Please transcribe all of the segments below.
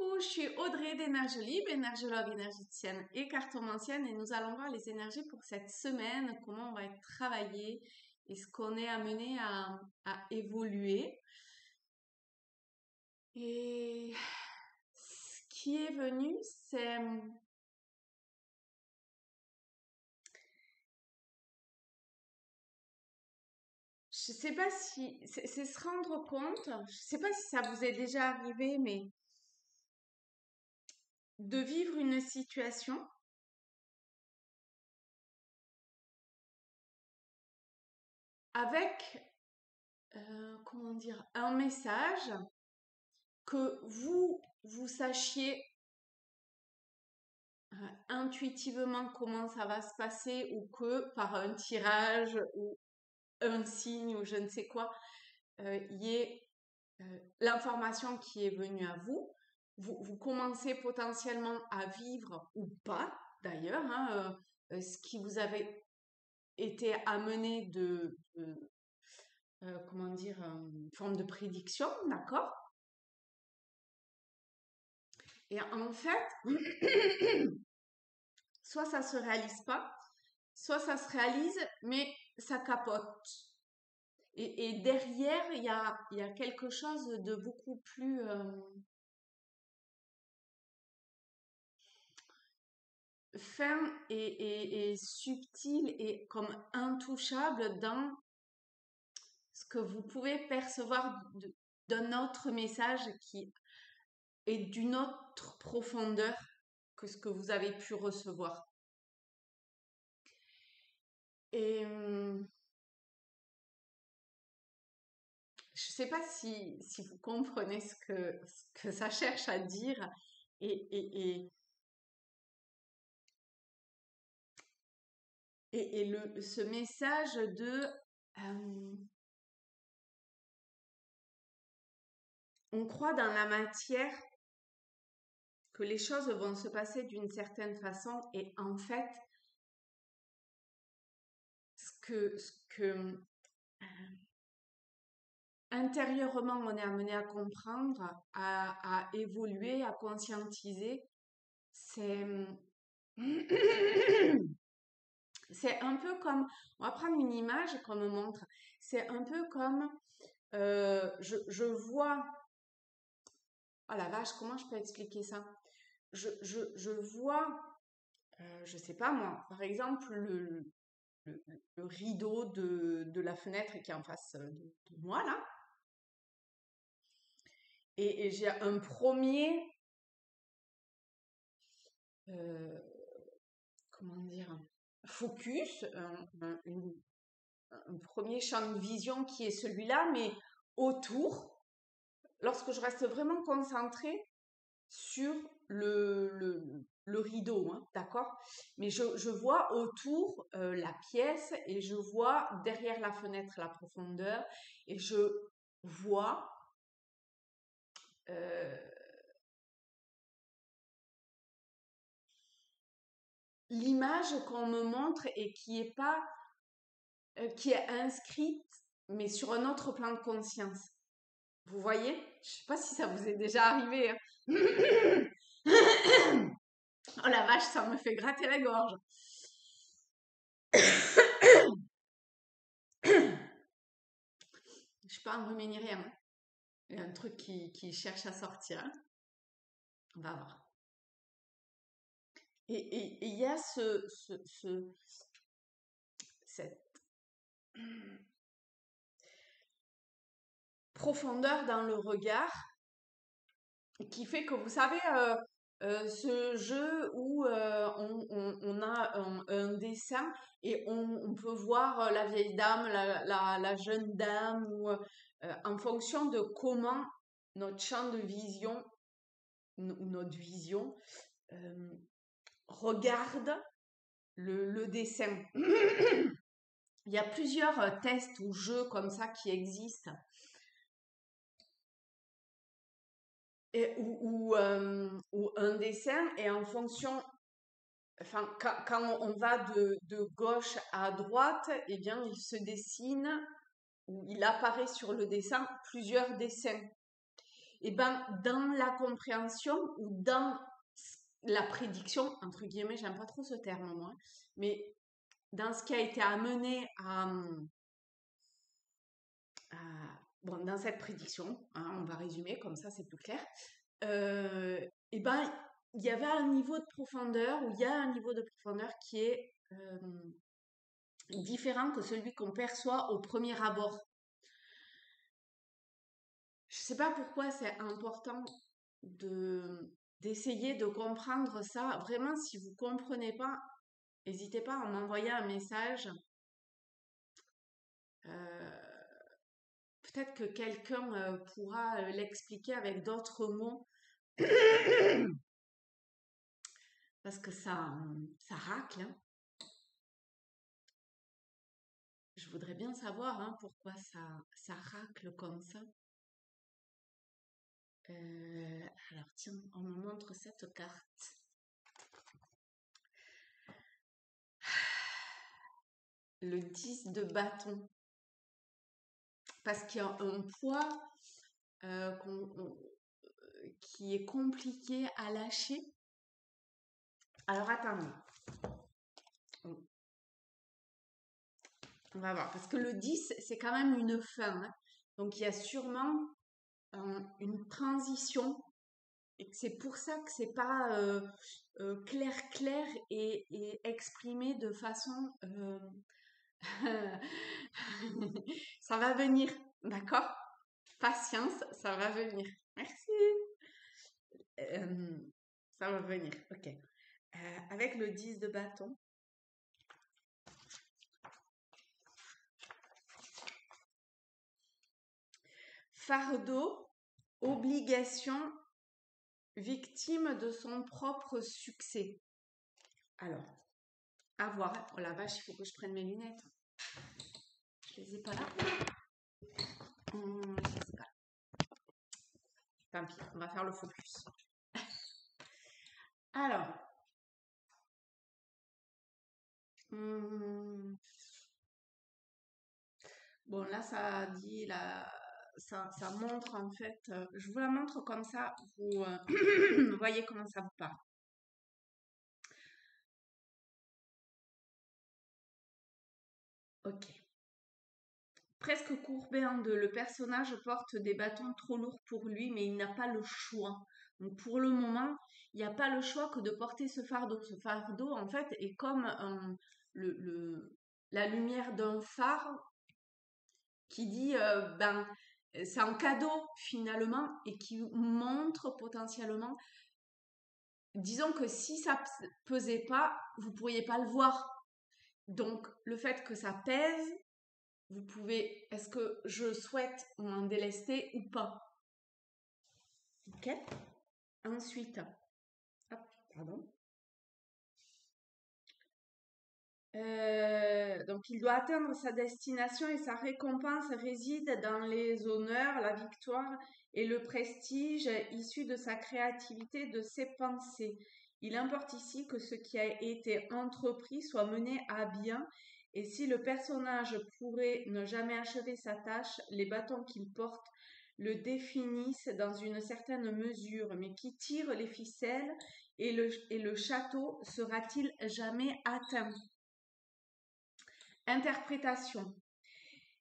Coucou, je suis Audrey d'Énergie Libre, énergologue énergéticienne et cartomancienne et nous allons voir les énergies pour cette semaine, comment on va être travaillé et ce qu'on est amené à évoluer. Et ce qui est venu, c'est... Je sais pas si... C'est se rendre compte, je sais pas si ça vous est déjà arrivé, mais de vivre une situation avec, comment dire, un message que vous sachiez intuitivement comment ça va se passer ou que par un tirage ou un signe ou je ne sais quoi, il y ait l'information qui est venue à vous. Vous commencez potentiellement à vivre ou pas d'ailleurs ce qui vous avait été amené comment dire, une forme de prédiction, d'accord? Et en fait, soit ça se réalise pas, soit ça se réalise, mais ça capote. Et derrière, il y a quelque chose de beaucoup plus fin et subtil et comme intouchable dans ce que vous pouvez percevoir d'un autre message qui est d'une autre profondeur que ce que vous avez pu recevoir. Et je ne sais pas si vous comprenez ce que ça cherche à dire et ce message de on croit dans la matière que les choses vont se passer d'une certaine façon et en fait ce que intérieurement on est amené à comprendre, à évoluer, à conscientiser, c'est c'est un peu comme, on va prendre une image comme montre, c'est un peu comme je vois, oh la vache, comment je peux expliquer ça? Je vois, je sais pas moi, par exemple le rideau de la fenêtre qui est en face de moi là, et j'ai un premier, euh, comment dire, focus, un premier champ de vision qui est celui-là, mais autour, lorsque je reste vraiment concentrée sur le rideau, hein, d'accord? Mais je vois autour la pièce et je vois derrière la fenêtre la profondeur et je vois euh, l'image qu'on me montre et qui est pas, qui est inscrite, mais sur un autre plan de conscience. Vous voyez? Je sais pas si ça vous est déjà arrivé, hein. Oh la vache, ça me fait gratter la gorge. Je suis pas enrhumée ni rien, hein. Il y a un truc qui cherche à sortir, hein. On va voir. Et il y a cette profondeur dans le regard qui fait que, vous savez, ce jeu où on a un dessin et on peut voir la vieille dame, la jeune dame, ou en fonction de comment notre champ de vision ou notre vision regarde le dessin. Il y a plusieurs tests ou jeux comme ça qui existent. Ou un dessin et en fonction, enfin quand on va de gauche à droite, eh bien il se dessine ou il apparaît sur le dessin plusieurs dessins. et ben dans la compréhension ou dans la prédiction, entre guillemets, j'aime pas trop ce terme moi, mais dans ce qui a été amené bon, dans cette prédiction, hein, on va résumer comme ça, c'est plus clair. Et ben, il y avait un niveau de profondeur, ou il y a un niveau de profondeur qui est différent que celui qu'on perçoit au premier abord. Je sais pas pourquoi c'est important d'essayer de comprendre ça. Vraiment, si vous comprenez pas, n'hésitez pas à m'envoyer un message. Peut-être que quelqu'un pourra l'expliquer avec d'autres mots. Parce que ça racle. Hein. Je voudrais bien savoir hein, pourquoi ça racle comme ça. Alors tiens, on me montre cette carte. Le 10 de bâton. Parce qu'il y a un poids qui est compliqué à lâcher. Alors attendez. On va voir. Parce que le 10, c'est quand même une fin. Hein. Donc il y a sûrement une transition. Et c'est pour ça que c'est pas clair et exprimé de façon ça va venir, d'accord? Patience, ça va venir. Merci. Ça va venir, ok. Avec le 10 de bâton. Fardeau, obligation, victime de son propre succès. Alors, à voir. Oh la vache, il faut que je prenne mes lunettes. Je les ai pas là. Je sais pas. Tant pis, on va faire le focus. Alors, bon là ça dit ça montre en fait. Je vous la montre comme ça, vous voyez comment ça vous parle. Ok. Presque courbé en deux, le personnage porte des bâtons trop lourds pour lui, mais il n'a pas le choix. Donc pour le moment, il n'y a pas le choix que de porter ce fardeau. Ce fardeau, en fait, est comme la lumière d'un phare qui dit, c'est un cadeau finalement et qui montre potentiellement, disons que si ça pesait pas, vous pourriez pas le voir. Donc le fait que ça pèse, vous pouvez, est-ce que je souhaite m'en délester ou pas? Ok. Ensuite, hop, pardon. Donc, il doit atteindre sa destination et sa récompense réside dans les honneurs, la victoire et le prestige issus de sa créativité, de ses pensées. Il importe ici que ce qui a été entrepris soit mené à bien et si le personnage pourrait ne jamais achever sa tâche, les bâtons qu'il porte le définissent dans une certaine mesure, mais qui tire les ficelles et le château sera-t-il jamais atteint? Interprétation.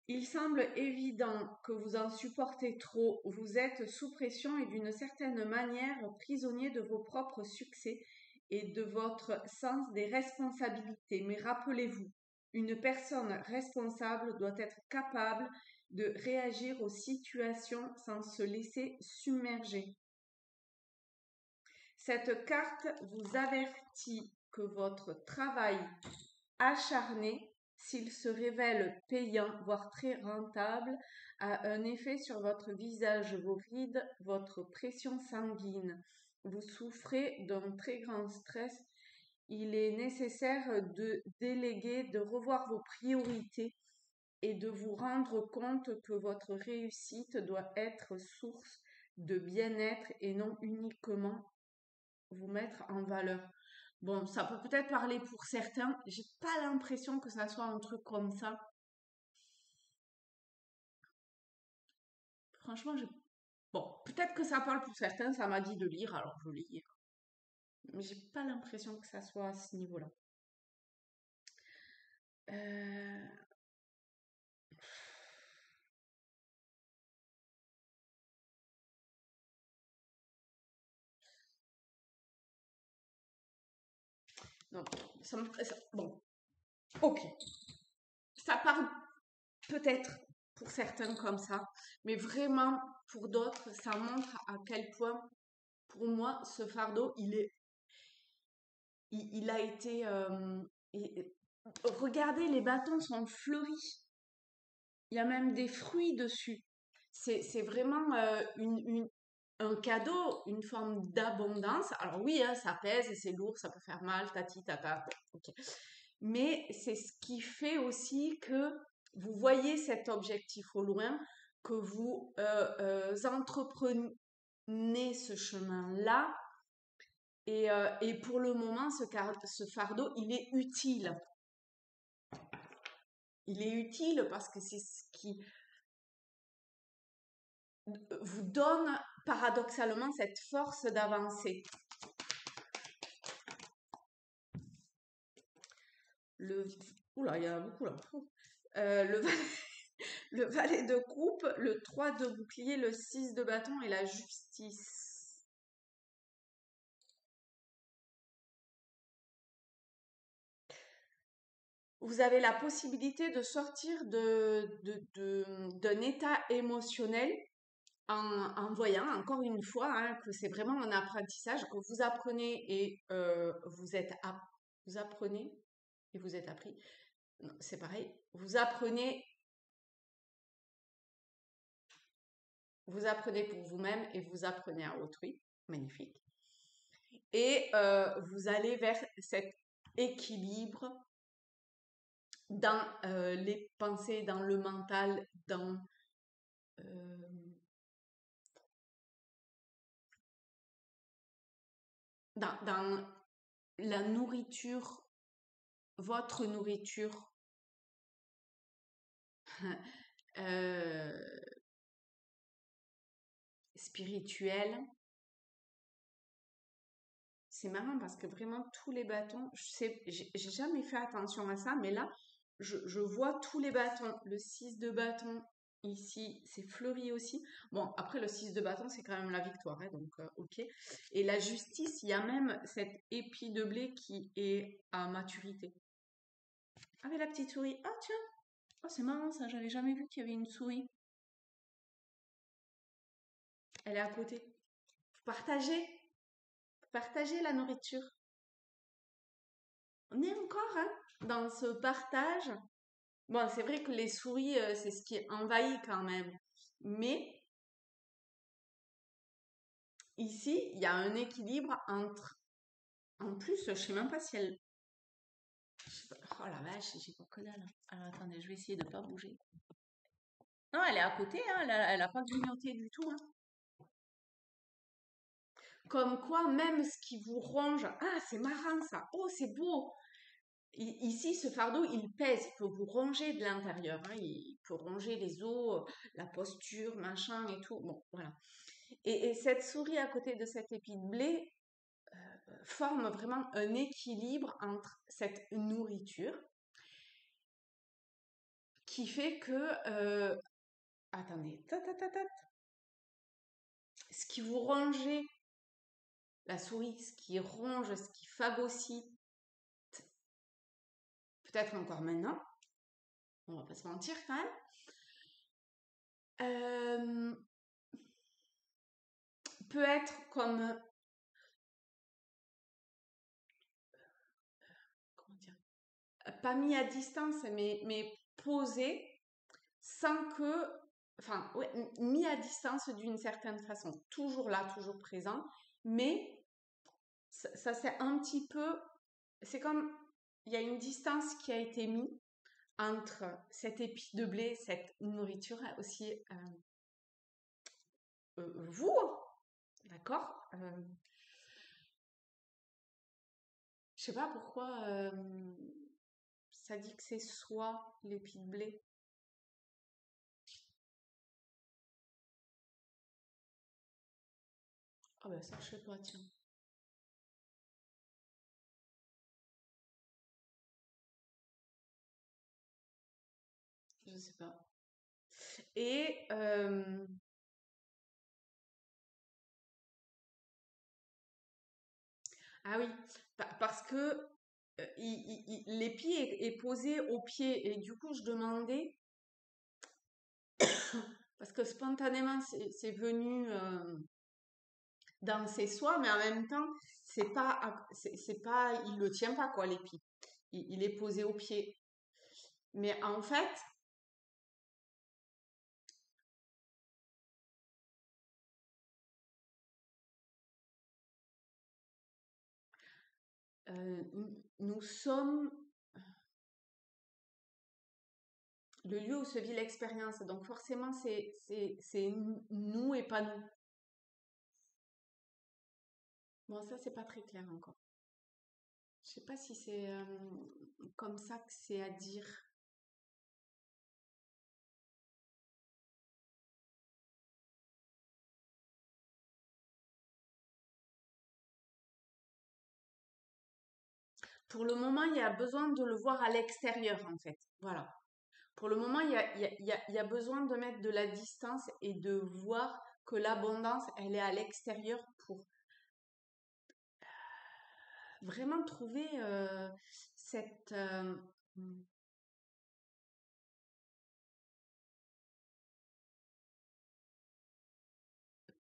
Il semble évident que vous en supportez trop, vous êtes sous pression et d'une certaine manière prisonnier de vos propres succès et de votre sens des responsabilités. Mais rappelez-vous, une personne responsable doit être capable de réagir aux situations sans se laisser submerger. Cette carte vous avertit que votre travail acharné, s'il se révèle payant, voire très rentable, a un effet sur votre visage, vos rides, votre pression sanguine. Vous souffrez d'un très grand stress. Il est nécessaire de déléguer, de revoir vos priorités et de vous rendre compte que votre réussite doit être source de bien-être et non uniquement vous mettre en valeur. Bon, ça peut peut-être parler pour certains. J'ai pas l'impression que ça soit un truc comme ça. Franchement, Bon, peut-être que ça parle pour certains, ça m'a dit de lire, alors je lis. Mais j'ai pas l'impression que ça soit à ce niveau-là. Euh, non, bon, ok. Ça parle peut-être pour certains comme ça, mais vraiment pour d'autres, ça montre à quel point, pour moi, ce fardeau, il a été. Regardez, les bâtons sont fleuris. Il y a même des fruits dessus. C'est vraiment un cadeau, une forme d'abondance. Alors oui, hein, ça pèse et c'est lourd, ça peut faire mal, tati, tata. Ok. Mais c'est ce qui fait aussi que vous voyez cet objectif au loin, que vous entreprenez ce chemin-là. Et pour le moment, ce fardeau, il est utile. Il est utile parce que c'est ce qui vous donne paradoxalement cette force d'avancer. Le, oula, il y a beaucoup là. Le, le valet de coupe, le 3 de bouclier, le 6 de bâton et la justice. Vous avez la possibilité de sortir d'un état émotionnel en voyant, encore une fois, hein, que c'est vraiment un apprentissage, que vous apprenez et vous apprenez et vous êtes appris. Non, c'est pareil. Vous apprenez pour vous-même et vous apprenez à autrui. Magnifique. Et vous allez vers cet équilibre dans les pensées, dans le mental, euh, dans la nourriture, votre nourriture euh, spirituelle. C'est marrant parce que vraiment tous les bâtons, j'ai jamais fait attention à ça, mais là, je vois tous les bâtons. Le 6 de bâton, ici, c'est fleuri aussi. Bon, après, le 6 de bâton, c'est quand même la victoire, hein, donc ok. Et la justice, il y a même cet épi de blé qui est à maturité. Ah, mais la petite souris. Ah, tiens. Oh, c'est marrant ça, j'avais jamais vu qu'il y avait une souris. Elle est à côté. Partagez. Partagez la nourriture. On est encore hein, dans ce partage. Bon, c'est vrai que les souris, c'est ce qui envahit quand même. Mais ici, il y a un équilibre entre. En plus, je sais même pas si elle. Oh la vache, j'ai pas que dalle. Alors attendez, je vais essayer de pas bouger. Non, elle est à côté, hein, elle a pas grignoté du tout. Hein. Comme quoi, même ce qui vous ronge. Ah, c'est marrant ça. Oh, c'est beau. Ici, ce fardeau, il pèse, il peut vous ronger de l'intérieur, hein, il peut ronger les os, la posture, machin et tout. Bon, voilà. Et cette souris à côté de cet épi de blé forme vraiment un équilibre entre cette nourriture qui fait que, attendez, ce qui vous rongez, la souris, ce qui ronge, ce qui phagocyte, peut-être encore maintenant, on va pas se mentir quand même, peut être comme, comment dire, pas mis à distance, mais posé sans que, enfin, ouais, mis à distance d'une certaine façon, toujours là, toujours présent, mais ça c'est un petit peu, c'est comme, il y a une distance qui a été mise entre cet épi de blé, cette nourriture aussi, vous, d'accord Je sais pas pourquoi ça dit que c'est soit l'épi de blé. Ah ben ça, je sais pas, tiens. Je sais pas. Et ah oui, parce que l'épi est posé au pied et du coup je demandais parce que spontanément c'est venu dans ses soies, mais en même temps c'est pas il le tient pas quoi l'épi. Il est posé au pied. Mais en fait, nous sommes le lieu où se vit l'expérience. Donc forcément, c'est nous et pas nous. Bon, ça, c'est pas très clair encore. Je sais pas si c'est comme ça que c'est à dire. Pour le moment, il y a besoin de le voir à l'extérieur, en fait. Voilà. Pour le moment, il y a besoin de mettre de la distance et de voir que l'abondance, elle est à l'extérieur pour vraiment trouver cette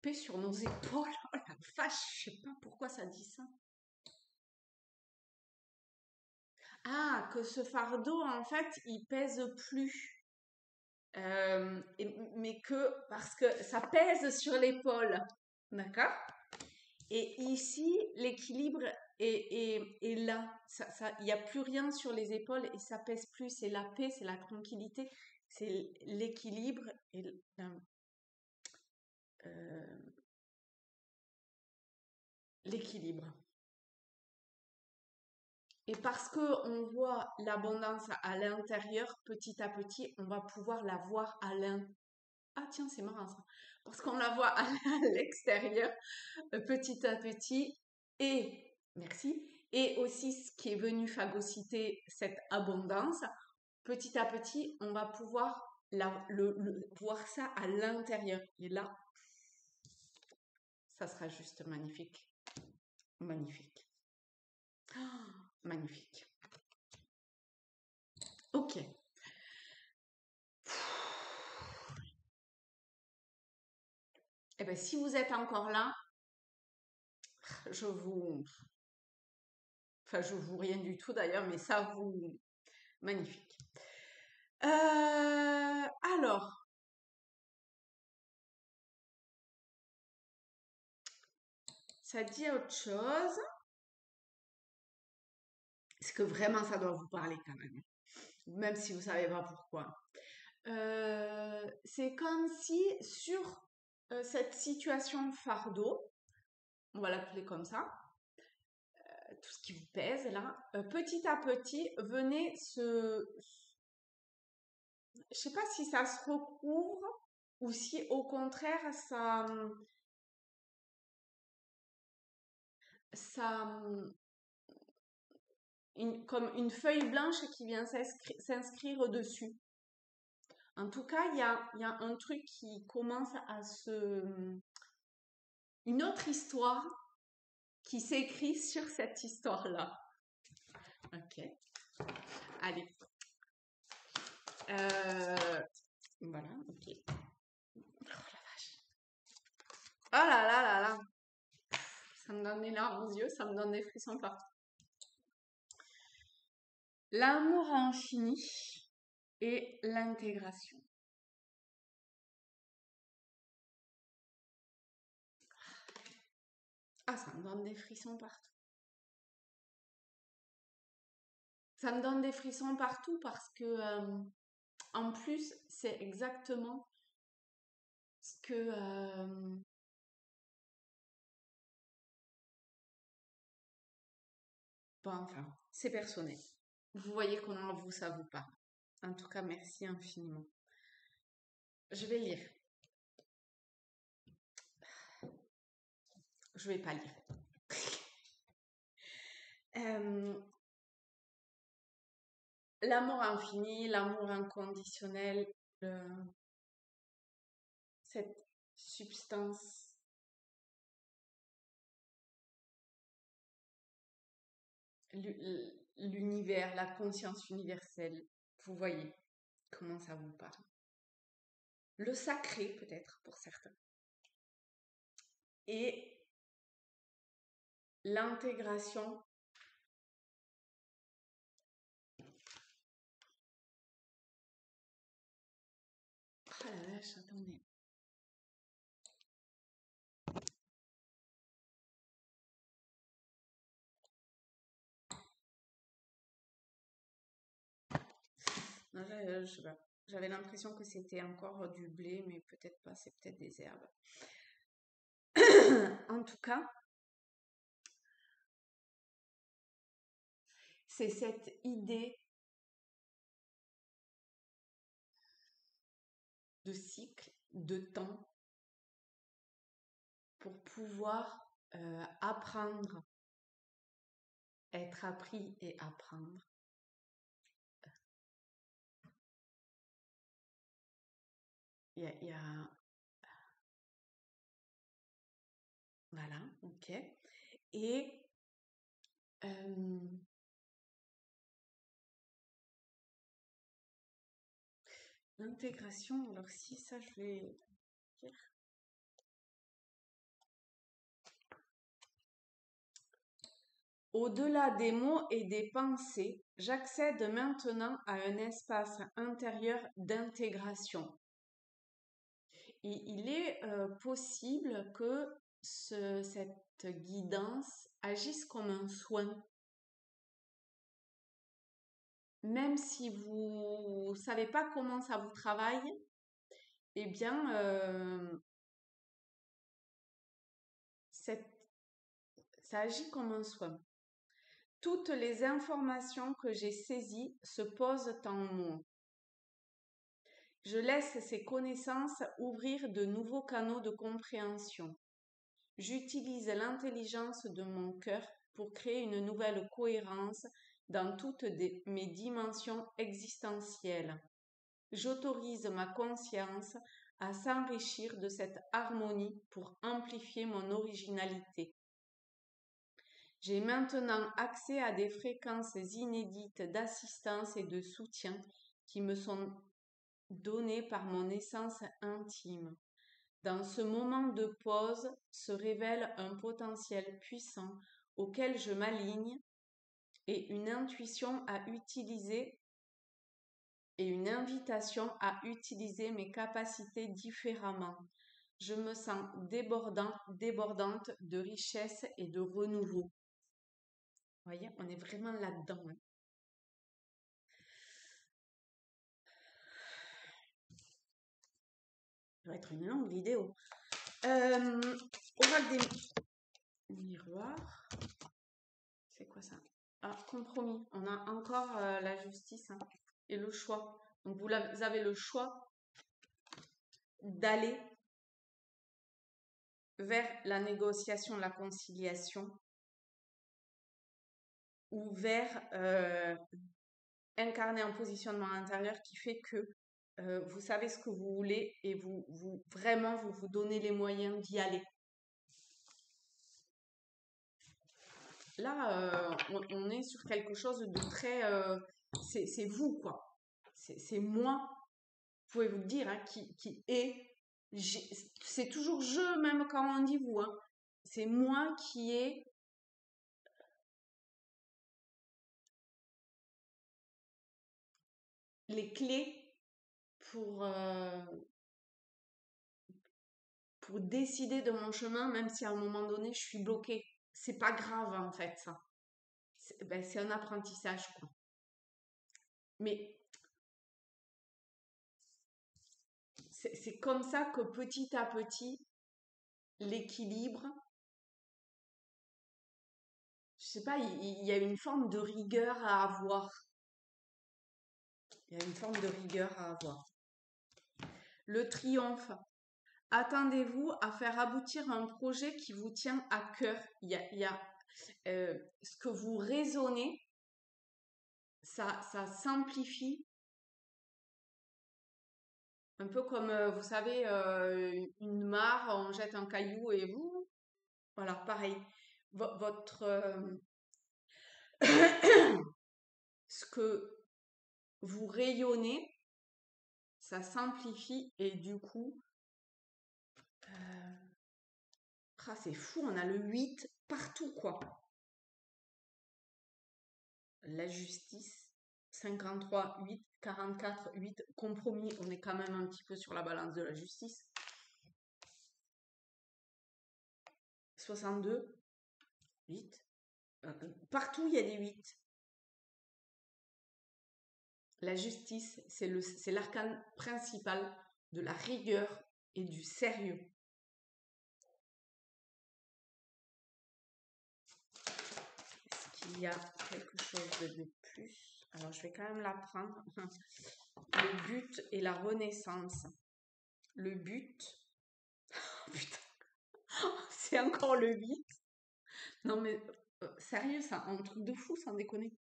paix sur nos épaules. Oh la vache, je sais pas pourquoi ça dit ça. Ah, que ce fardeau, en fait, il pèse plus. Mais que parce que ça pèse sur l'épaule. D'accord? Et ici, l'équilibre est là. Il n'y a plus rien sur les épaules et ça pèse plus. C'est la paix, c'est la tranquillité, c'est l'équilibre et euh, l'équilibre. Et parce que on voit l'abondance à l'intérieur, petit à petit, on va pouvoir la voir à l'intérieur. Ah tiens, c'est marrant ça. Parce qu'on la voit à l'extérieur, petit à petit. Et, merci, et aussi ce qui est venu phagocyter cette abondance, petit à petit, on va pouvoir voir ça à l'intérieur. Et là, ça sera juste magnifique. Magnifique. Ah, magnifique. Ok. Eh bien, si vous êtes encore là, je vous... Enfin, je vous rien du tout d'ailleurs, mais ça vous... Magnifique. Alors, ça dit autre chose. Est-ce que vraiment ça doit vous parler quand même si vous savez pas pourquoi. C'est comme si sur cette situation fardeau, on va l'appeler comme ça, tout ce qui vous pèse là, petit à petit, venez je sais pas si ça se recouvre ou si au contraire ça comme une feuille blanche qui vient s'inscrire dessus. En tout cas, il y a un truc qui commence à une autre histoire qui s'écrit sur cette histoire-là. Ok. Allez. Voilà, ok. Oh la vache. Oh là là là là. Ça me donne les larmes aux yeux, ça me donne des frissons partout. L'amour infini et l'intégration. Ah, ça me donne des frissons partout. Ça me donne des frissons partout parce que, en plus, c'est exactement ce que... bon, enfin, c'est personnel. Vous voyez comment vous, ça vous parle. En tout cas, merci infiniment. Je vais lire. Je vais pas lire. L'amour infini, l'amour inconditionnel, cette substance l'univers, la conscience universelle. Vous voyez comment ça vous parle. Le sacré, peut-être, pour certains. Et l'intégration. Oh la vache, attendez. Non, je sais pas. J'avais l'impression que c'était encore du blé, mais peut-être pas, c'est peut-être des herbes. En tout cas, c'est cette idée de cycle, de temps, pour pouvoir apprendre, être appris et apprendre. Il y a... Voilà, ok. Et l'intégration, alors si ça je vais dire. Au-delà des mots et des pensées, j'accède maintenant à un espace intérieur d'intégration. Et il est possible que cette guidance agisse comme un soin. Même si vous ne savez pas comment ça vous travaille, eh bien, ça agit comme un soin. Toutes les informations que j'ai saisies se posent en moi. Je laisse ces connaissances ouvrir de nouveaux canaux de compréhension. J'utilise l'intelligence de mon cœur pour créer une nouvelle cohérence dans toutes mes dimensions existentielles. J'autorise ma conscience à s'enrichir de cette harmonie pour amplifier mon originalité. J'ai maintenant accès à des fréquences inédites d'assistance et de soutien qui me sont données par mon essence intime. Dans ce moment de pause se révèle un potentiel puissant auquel je m'aligne et une intuition à utiliser et une invitation à utiliser mes capacités différemment. Je me sens débordante de richesse et de renouveau. Vous voyez, on est vraiment là-dedans. Hein. Ça va être une longue vidéo. Oral des miroirs. C'est quoi ça? Ah, compromis. On a encore la justice hein, et le choix. Donc vous avez le choix d'aller vers la négociation, la conciliation ou vers incarner un positionnement intérieur qui fait que vous savez ce que vous voulez et vous vraiment vous donnez les moyens d'y aller. Là, on est sur quelque chose de très... c'est vous, quoi. C'est moi, vous pouvez vous le dire, hein, qui est... C'est toujours je, même quand on dit vous. Hein. C'est moi qui ai... les clés pour décider de mon chemin, même si à un moment donné, je suis bloquée. C'est pas grave, en fait, ça. C'est un apprentissage, quoi. Mais c'est comme ça que petit à petit, l'équilibre, je sais pas, il y a une forme de rigueur à avoir. Il y a une forme de rigueur à avoir. Le triomphe. Attendez-vous à faire aboutir un projet qui vous tient à cœur. Ce que vous raisonnez, ça simplifie. Un peu comme, vous savez, une mare, on jette un caillou et vous, voilà, pareil. Votre, ce que vous rayonnez, ça simplifie et du coup, c'est fou, on a le 8 partout, quoi. La justice, 53, 8, 44, 8, compromis, on est quand même un petit peu sur la balance de la justice. 62, 8. Partout, il y a des 8. La justice, c'est l'arcane principal de la rigueur et du sérieux. Est-ce qu'il y a quelque chose de plus? Alors, je vais quand même la prendre. Le but et la renaissance. Le but. Oh, putain. C'est encore le 8. Non, mais sérieux, ça, un truc de fou, sans déconner.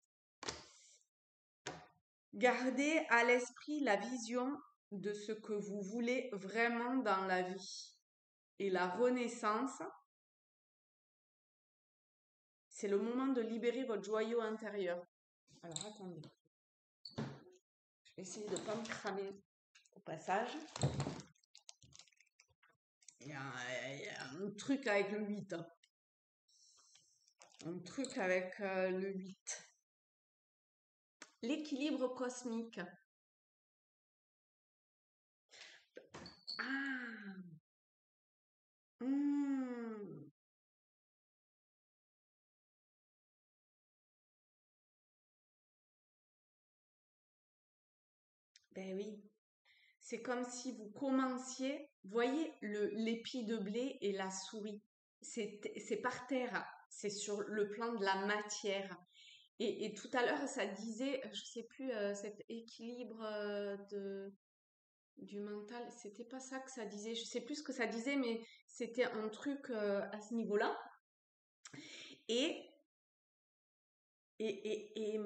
Gardez à l'esprit la vision de ce que vous voulez vraiment dans la vie. Et la renaissance, c'est le moment de libérer votre joyau intérieur. Alors, attendez. Je vais essayer de ne pas me cramer au passage. Il y a un truc avec le 8. Hein. Un truc avec le 8. L'équilibre cosmique. Ah. Ben oui. C'est comme si vous commenciez, voyez l'épi de blé et la souris. C'est par terre, c'est sur le plan de la matière. Et tout à l'heure, ça disait, je sais plus, cet équilibre du mental, c'était pas ça que ça disait. Je sais plus ce que ça disait, mais c'était un truc à ce niveau-là. Et, et,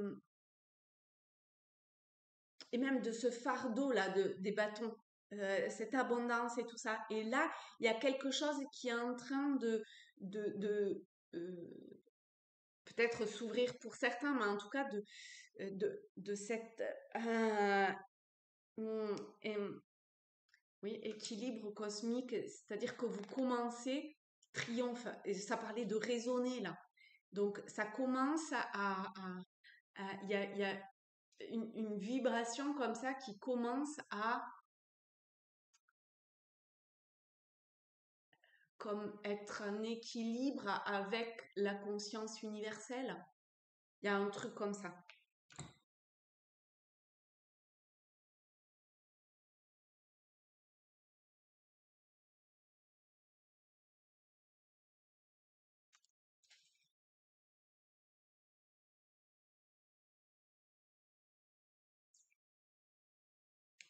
et même de ce fardeau-là des bâtons, cette abondance et tout ça. Et là, il y a quelque chose qui est en train de peut-être s'ouvrir pour certains, mais en tout cas de cette oui, équilibre cosmique, c'est-à-dire que vous commencez triomphe, et ça parlait de raisonner là. Donc ça commence il y a une vibration comme ça qui commence à comme être un équilibre avec la conscience universelle. Il y a un truc comme ça.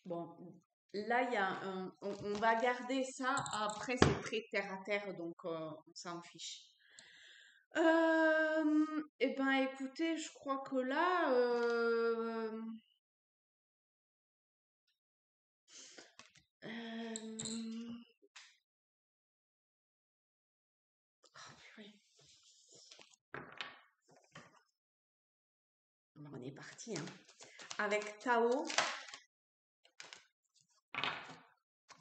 Bon, là, il y a on va garder ça. Après, c'est très terre à terre, donc on s'en fiche. Eh ben, écoutez, je crois que là, oh, purée. On est parti, hein. Avec Tao.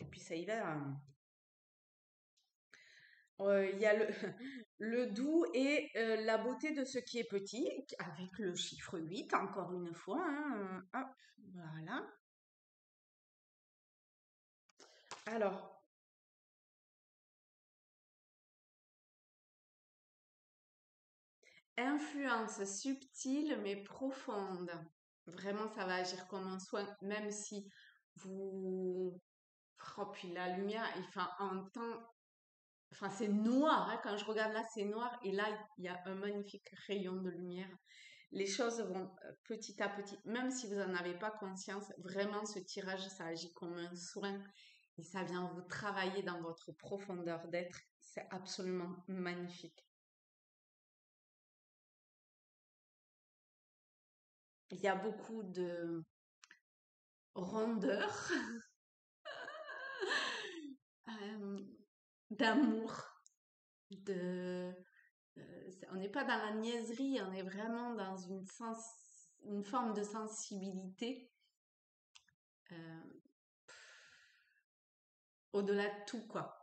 Et puis ça y va. Il y a le doux et la beauté de ce qui est petit, avec le chiffre 8, encore une fois. Hein. Hop, voilà. Alors, influence subtile mais profonde. Vraiment, ça va agir comme un soin, même si vous... Oh, puis la lumière, il fait un temps... Enfin, c'est noir, hein. Quand je regarde là, c'est noir. Et là, il y a un magnifique rayon de lumière. Les choses vont petit à petit, même si vous n'en avez pas conscience, vraiment ce tirage, ça agit comme un soin. et ça vient vous travailler dans votre profondeur d'être. C'est absolument magnifique. Il y a beaucoup de rondeur, euh, d'amour, de, on n'est pas dans la niaiserie, on est vraiment dans une forme de sensibilité euh, au-delà de tout, quoi.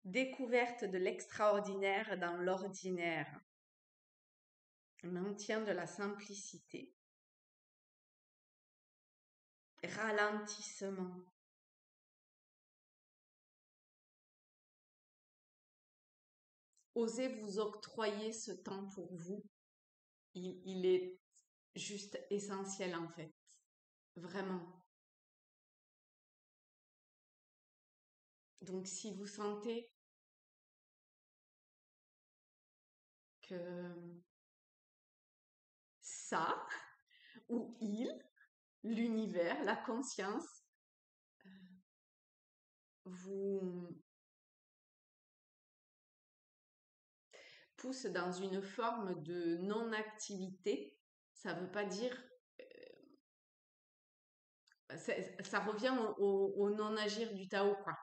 Découverte de l'extraordinaire dans l'ordinaire. Maintien de la simplicité. Ralentissement. Osez vous octroyer ce temps pour vous. Il est juste essentiel en fait. Vraiment. Donc si vous sentez que ça, ou l'univers, la conscience, vous pousse dans une forme de non-activité, ça ne veut pas dire... ça revient au non-agir du Tao, quoi.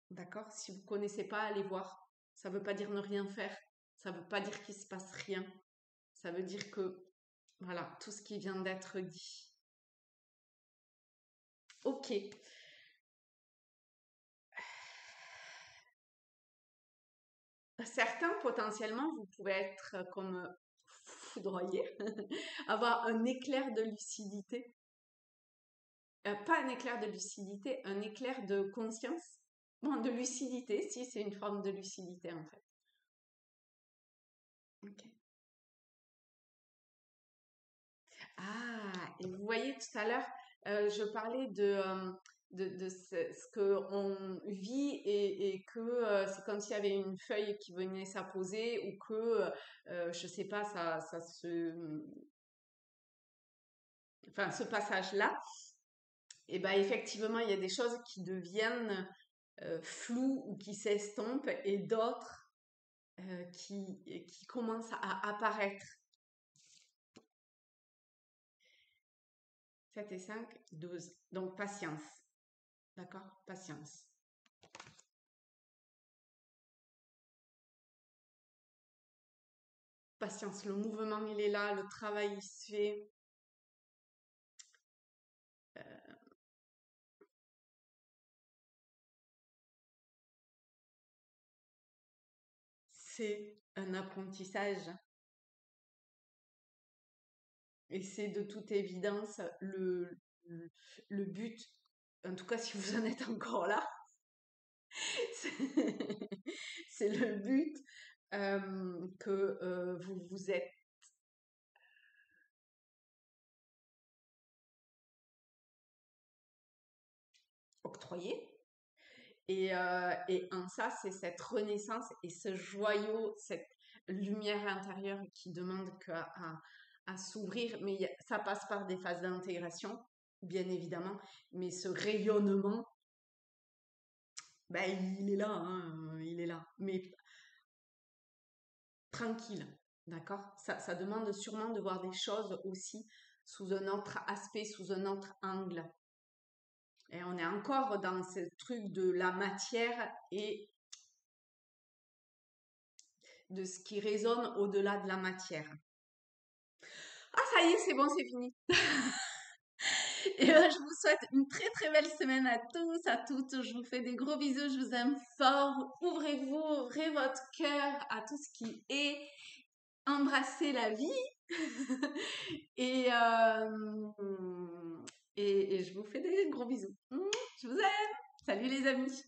D'accord? Si vous ne connaissez pas, allez voir. Ça ne veut pas dire ne rien faire. Ça ne veut pas dire qu'il ne se passe rien. Ça veut dire que, voilà, tout ce qui vient d'être dit. Ok. Certains, potentiellement, vous pouvez être comme foudroyés, avoir un éclair de lucidité. Pas un éclair de lucidité, un éclair de conscience. Bon, de lucidité, si, c'est une forme de lucidité, en fait. Ok. Ah, et vous voyez, tout à l'heure, je parlais de ce qu'on vit et que c'est comme s'il y avait une feuille qui venait s'apposer ou que, je sais pas, enfin, ce passage-là, et ben effectivement, il y a des choses qui deviennent floues ou qui s'estompent et d'autres qui commencent à apparaître. 7 et 5, 12. Donc, patience. D'accord? Patience. Patience, le mouvement, il est là, le travail, il se fait. C'est un apprentissage. Et c'est de toute évidence le, le but, en tout cas si vous en êtes encore là, c'est c'est le but que vous vous êtes octroyé. Et en ça, c'est cette renaissance et ce joyau, cette lumière intérieure qui demande à s'ouvrir. Mais ça passe par des phases d'intégration, bien évidemment. Mais ce rayonnement, ben, il est là, hein, il est là. Mais tranquille, d'accord? Ça demande sûrement de voir des choses aussi sous un autre aspect, sous un autre angle. Et on est encore dans ce truc de la matière et de ce qui résonne au-delà de la matière. Ah, ça y est, c'est bon, c'est fini. Et je vous souhaite une très très belle semaine à tous, à toutes. Je vous fais des gros bisous, je vous aime fort. Ouvrez-vous, ouvrez votre cœur à tout ce qui est. Embrassez la vie. et, euh, et je vous fais des gros bisous. Je vous aime. Salut les amis.